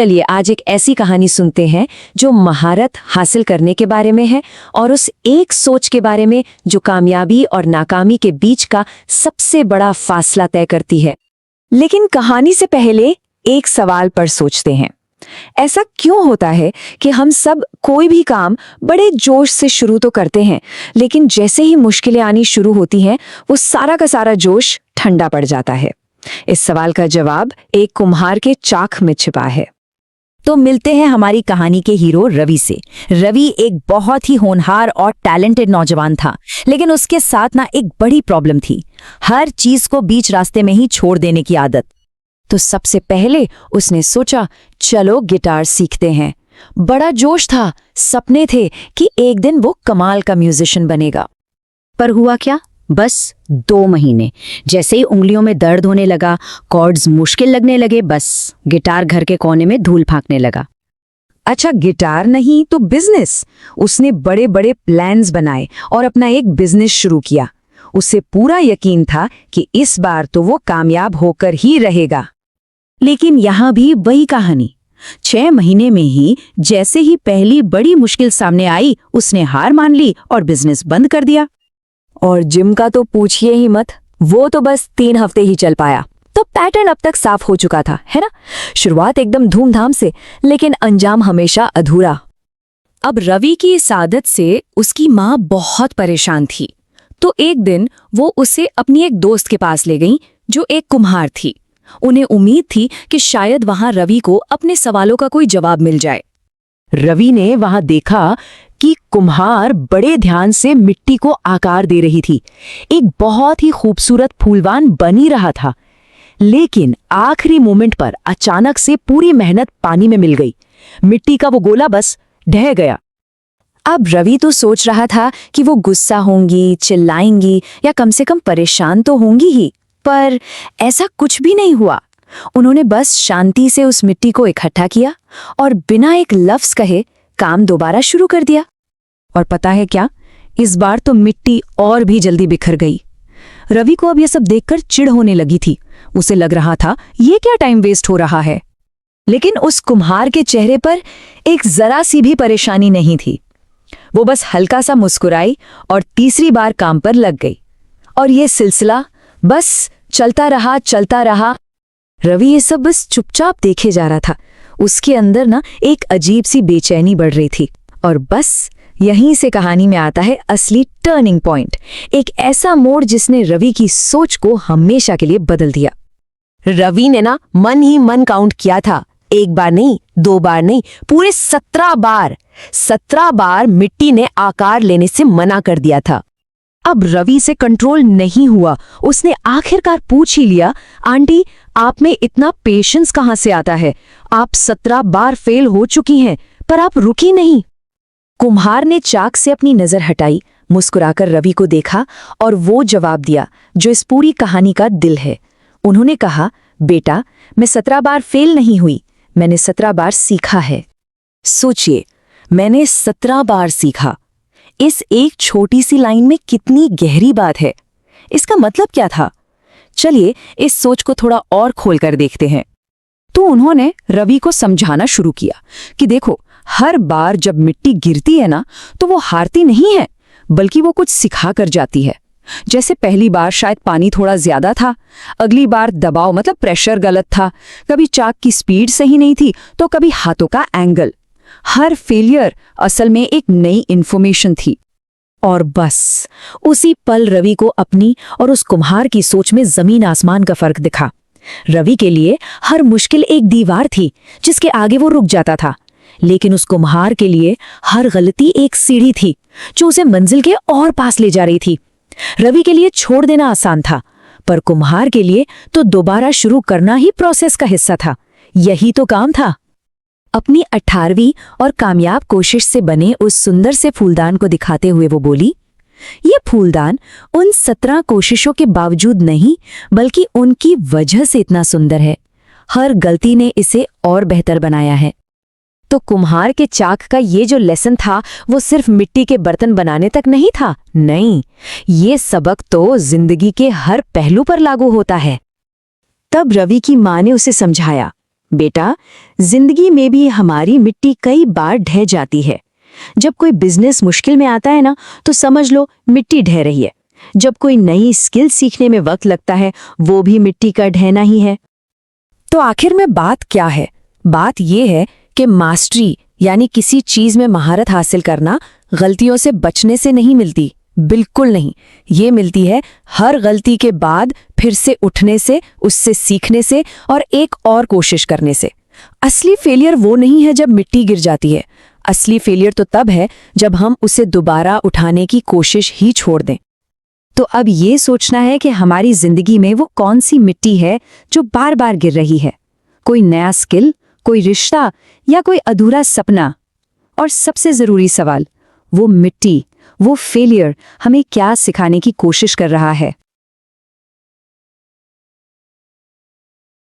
चलिए आज एक ऐसी कहानी सुनते हैं जो महारत हासिल करने के बारे में है और उस एक सोच के बारे में जो कामयाबी और नाकामी के बीच का सबसे बड़ा फासला तय करती है। लेकिन कहानी से पहले एक सवाल पर सोचते हैं। ऐसा क्यों होता है कि हम सब कोई भी काम बड़े जोश से शुरू तो करते हैं, लेकिन जैसे ही मुश्किलें आनी शुरू होती हैं वो सारा का सारा जोश ठंडा पड़ जाता है। इस सवाल का जवाब एक कुम्हार के चाक में छिपा है। तो मिलते हैं हमारी कहानी के हीरो रवि से। रवि एक बहुत ही होनहार और टैलेंटेड नौजवान था, लेकिन उसके साथ ना एक बड़ी प्रॉब्लम थी, हर चीज को बीच रास्ते में ही छोड़ देने की आदत। तो सबसे पहले उसने सोचा चलो गिटार सीखते हैं। बड़ा जोश था, सपने थे कि एक दिन वो कमाल का म्यूजिशियन बनेगा। पर हुआ क्या? बस 2 महीने, जैसे ही उंगलियों में दर्द होने लगा, कॉर्ड्स मुश्किल लगने लगे, बस गिटार घर के कोने में धूल फेंकने लगा। अच्छा, गिटार नहीं तो बिजनेस। उसने बड़े बड़े प्लान्स बनाए और अपना एक बिजनेस शुरू किया। उसे पूरा यकीन था कि इस बार तो वो कामयाब होकर ही रहेगा। लेकिन यहाँ भी वही कहानी। 6 महीने में ही जैसे ही पहली बड़ी मुश्किल सामने आई, उसने हार मान ली और बिजनेस बंद कर दिया। और जिम का तो पूछिए ही मत, वो तो बस 3 हफ्ते ही चल पाया। तो पैटर्न अब तक साफ हो चुका था, है ना? शुरुआत एकदम धूमधाम से, लेकिन अंजाम हमेशा अधूरा। अब रवि की इस आदत से उसकी माँ बहुत परेशान थी। तो एक दिन वो उसे अपनी एक दोस्त के पास ले गई जो एक कुम्हार थी। उन्हें उम्मीद थी कि शायद वहां रवि को अपने सवालों का कोई जवाब मिल जाए। रवि ने वहां देखा कि कुम्हार बड़े ध्यान से मिट्टी को आकार दे रही थी। एक बहुत ही खूबसूरत फूलवान बन ही रहा था, लेकिन आखिरी मोमेंट पर अचानक से पूरी मेहनत पानी में मिल गई। मिट्टी का वो गोला बस ढह गया। अब रवि तो सोच रहा था कि वो गुस्सा होंगी, चिल्लाएंगी या कम से कम परेशान तो होंगी ही, पर ऐसा कुछ भी नहीं हुआ। उन्होंने बस शांति से उस मिट्टी को इकट्ठा किया और बिना एक लफ्ज कहे काम दोबारा शुरू कर दिया। और पता है क्या, इस बार तो मिट्टी और भी जल्दी बिखर गई। रवि को अब यह सब देखकर चिढ़ होने लगी थी। उसे लग रहा था ये क्या टाइम वेस्ट हो रहा है। लेकिन उस कुम्हार के चेहरे पर एक जरा सी भी परेशानी नहीं थी। वो बस हल्का सा मुस्कुराई और तीसरी बार काम पर लग गई। और ये सिलसिला बस चलता रहा। रवि ये सब बस चुपचाप देखे जा रहा था। उसके अंदर ना एक अजीब सी बेचैनी बढ़ रही थी। और बस यहीं से कहानी में आता है असली टर्निंग पॉइंट, एक ऐसा मोड़ जिसने रवि की सोच को हमेशा के लिए बदल दिया। रवि ने ना मन ही मन काउंट किया था। 1 बार नहीं, 2 बार नहीं, पूरे 17 बार। 17 बार मिट्टी ने आकार लेने से मना कर दिया था। अब रवि से कंट्रोल नहीं हुआ। उसने आखिरकार पूछ ही लिया, आंटी आप में इतना पेशेंस कहाँ से आता है? आप 17 बार फेल हो चुकी हैं, पर आप रुकी नहीं। कुम्हार ने चाक से अपनी नजर हटाई, मुस्कुराकर रवि को देखा और वो जवाब दिया जो इस पूरी कहानी का दिल है। उन्होंने कहा, बेटा मैं 17 बार फेल नहीं हुई, मैंने 17 बार सीखा है। सोचिए, मैंने 17 बार सीखा। इस एक छोटी सी लाइन में कितनी गहरी बात है। इसका मतलब क्या था? चलिए इस सोच को थोड़ा और खोलकर देखते हैं। तो उन्होंने रवि को समझाना शुरू किया कि देखो, हर बार जब मिट्टी गिरती है ना, तो वो हारती नहीं है, बल्कि वो कुछ सिखा कर जाती है। जैसे पहली बार शायद पानी थोड़ा ज्यादा था, अगली बार दबाव मतलब प्रेशर गलत था, कभी चाक की स्पीड सही नहीं थी, तो कभी हाथों का एंगल। हर फेलियर असल में एक नई इन्फॉर्मेशन थी। और बस उसी पल रवि को अपनी और उस कुम्हार की सोच में जमीन आसमान का फर्क दिखा। रवि के लिए हर मुश्किल एक दीवार थी जिसके आगे वो रुक जाता था, लेकिन उस कुम्हार के लिए हर गलती एक सीढ़ी थी जो उसे मंजिल के और पास ले जा रही थी। रवि के लिए छोड़ देना आसान था, पर कुम्हार के लिए तो दोबारा शुरू करना ही प्रोसेस का हिस्सा था। यही तो काम था। अपनी 18वीं और कामयाब कोशिश से बने उस सुंदर से फूलदान को दिखाते हुए वो बोली, ये फूलदान उन 17 कोशिशों के बावजूद नहीं, बल्कि उनकी वजह से इतना सुंदर है। हर गलती ने इसे और बेहतर बनाया है। तो कुम्हार के चाक का ये जो लेसन था, वो सिर्फ मिट्टी के बर्तन बनाने तक नहीं था। नहीं, ये सबक तो जिंदगी के हर पहलू पर लागू होता है। तब रवि की माँ ने उसे समझाया, बेटा, जिंदगी में भी हमारी मिट्टी कई बार ढह जाती है। जब कोई बिजनेस मुश्किल में आता है ना, तो समझ लो मिट्टी ढह रही है। जब कोई नई स्किल सीखने में वक्त लगता है, वो भी मिट्टी का ढहना ही है। तो आखिर में बात क्या है? बात यह है कि मास्टरी यानी किसी चीज में महारत हासिल करना गलतियों से बचने से नहीं मिलती, बिल्कुल नहीं। ये मिलती है हर गलती के बाद फिर से उठने से, उससे सीखने से और एक और कोशिश करने से। असली फेलियर वो नहीं है जब मिट्टी गिर जाती है। असली फेलियर तो तब है जब हम उसे दोबारा उठाने की कोशिश ही छोड़ दें। तो अब ये सोचना है कि हमारी जिंदगी में वो कौन सी मिट्टी है जो बार बार गिर रही है। कोई नया स्किल, कोई रिश्ता या कोई अधूरा सपना। और सबसे जरूरी सवाल, वो मिट्टी, वो फेलियर हमें क्या सिखाने की कोशिश कर रहा है।